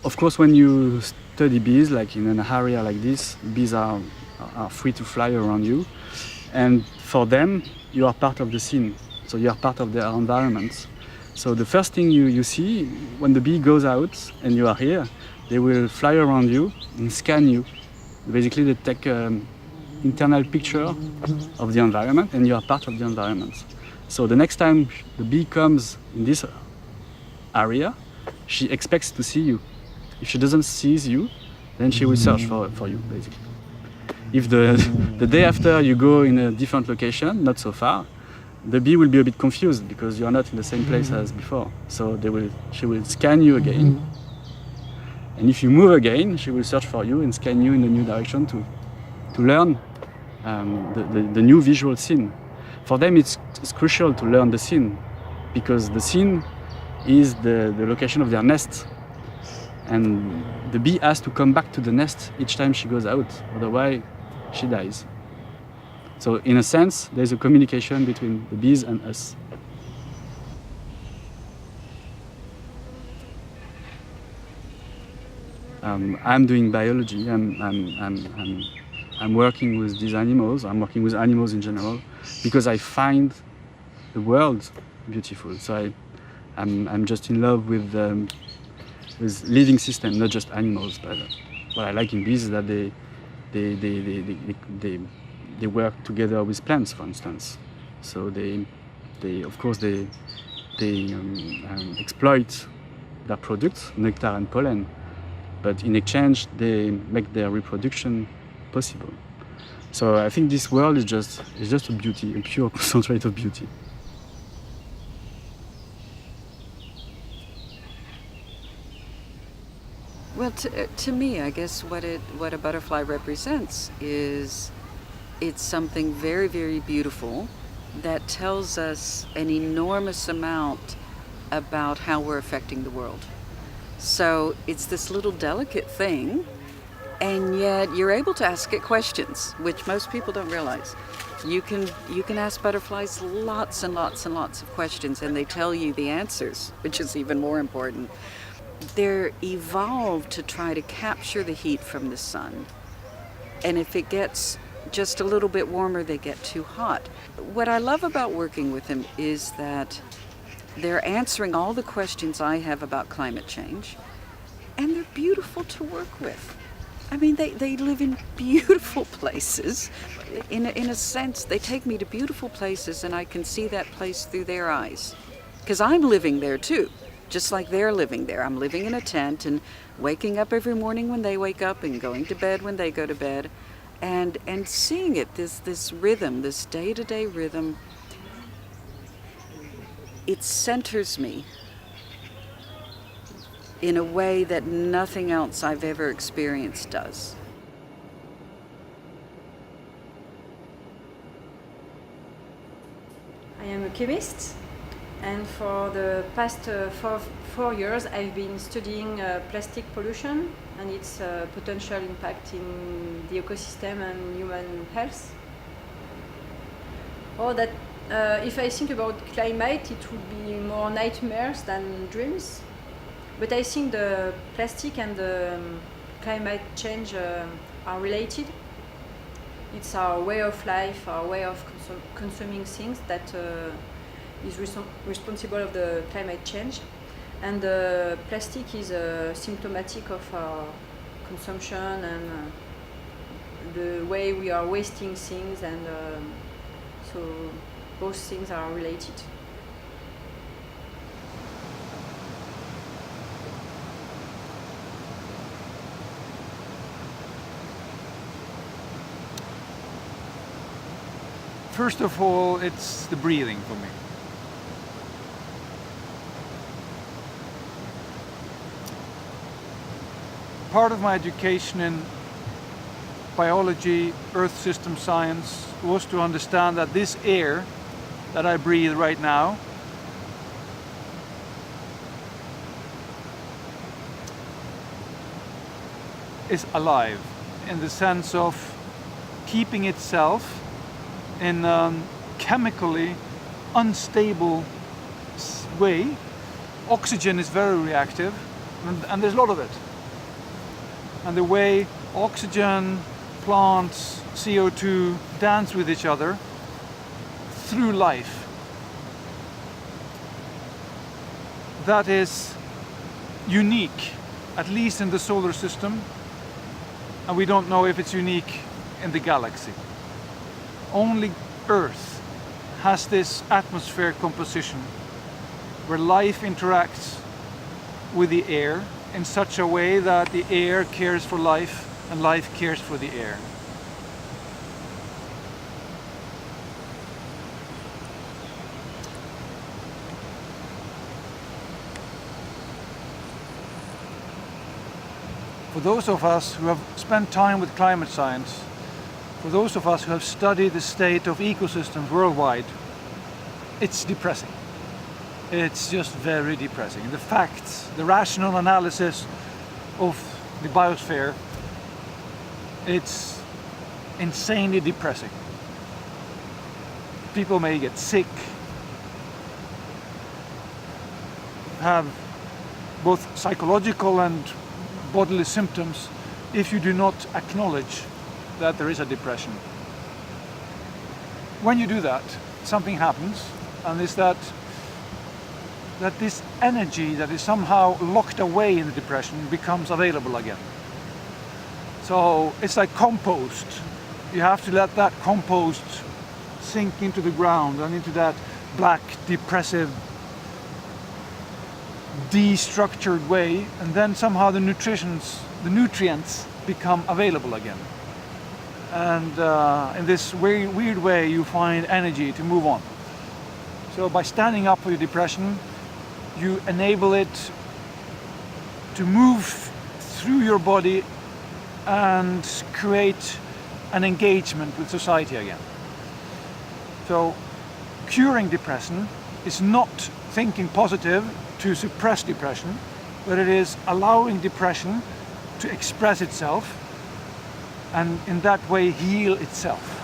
of course, when you study bees, like in an area like this, bees are free to fly around you. And for them, you are part of the scene. So you are part of their environment. So the first thing you see when the bee goes out and you are here, they will fly around you and scan you. Basically, they take an internal picture of the environment and you are part of the environment. So the next time the bee comes in this area, she expects to see you. If she doesn't see you, then she will search for you, basically. If the day after you go in a different location, not so far, the bee will be a bit confused because you are not in the same place as before. So she will scan you again. And if you move again, she will search for you and scan you in a new direction to learn the new visual scene. For them, it's crucial to learn the scene because the scene is the location of their nest. And the bee has to come back to the nest each time she goes out, otherwise she dies. So in a sense, there's a communication between the bees and us. I'm doing biology. I'm working with these animals. I'm working with animals in general because I find the world beautiful. So I'm just in love with living systems, not just animals. But what I like in bees is that they work together with plants, for instance. So they exploit their products, nectar and pollen, but in exchange they make their reproduction possible. So I think this world is just a beauty, a pure concentrate of beauty. Well, to me, I guess what a butterfly represents is it's something very, very beautiful that tells us an enormous amount about how we're affecting the world. So it's this little delicate thing, and yet you're able to ask it questions, which most people don't realize. You can ask butterflies lots and lots and lots of questions, and they tell you the answers, which is even more important. They're evolved to try to capture the heat from the sun. And if it gets just a little bit warmer, they get too hot. What I love about working with them is that they're answering all the questions I have about climate change, and they're beautiful to work with. I mean, they live in beautiful places. In a sense, they take me to beautiful places, and I can see that place through their eyes. Because I'm living there too. Just like they're living there. I'm living in a tent and waking up every morning when they wake up and going to bed when they go to bed and seeing it, this rhythm, this day-to-day rhythm, it centers me in a way that nothing else I've ever experienced does. I am a chemist. And for the past 4 years, I've been studying plastic pollution and its potential impact in the ecosystem and human health. Or that if I think about climate, it would be more nightmares than dreams. But I think the plastic and the climate change are related. It's our way of life, our way of consuming things that is responsible of the climate change, and plastic is symptomatic of our consumption and the way we are wasting things, and so both things are related. First of all, it's the breathing for me. Part of my education in biology, earth system science, was to understand that this air that I breathe right now is alive in the sense of keeping itself in a chemically unstable way. Oxygen is very reactive, and there's a lot of it. and the way oxygen, plants, CO2 dance with each other through life. That is unique, at least in the solar system, and we don't know if it's unique in the galaxy. Only Earth has this atmosphere composition where life interacts with the air in such a way that the air cares for life and life cares for the air. For those of us who have spent time with climate science, for those of us who have studied the state of ecosystems worldwide, it's depressing. It's just very depressing. The facts, the rational analysis of the biosphere, it's insanely depressing. People may get sick, have both psychological and bodily symptoms if you do not acknowledge that there is a depression. When you do that, something happens, and it's that this energy that is somehow locked away in the depression becomes available again. So it's like compost. You have to let that compost sink into the ground and into that black, depressive, destructured way, and then somehow the nutrients become available again. And in this weird way you find energy to move on. So by standing up for your depression, you enable it to move through your body and create an engagement with society again. So curing depression is not thinking positive to suppress depression, but it is allowing depression to express itself and in that way heal itself.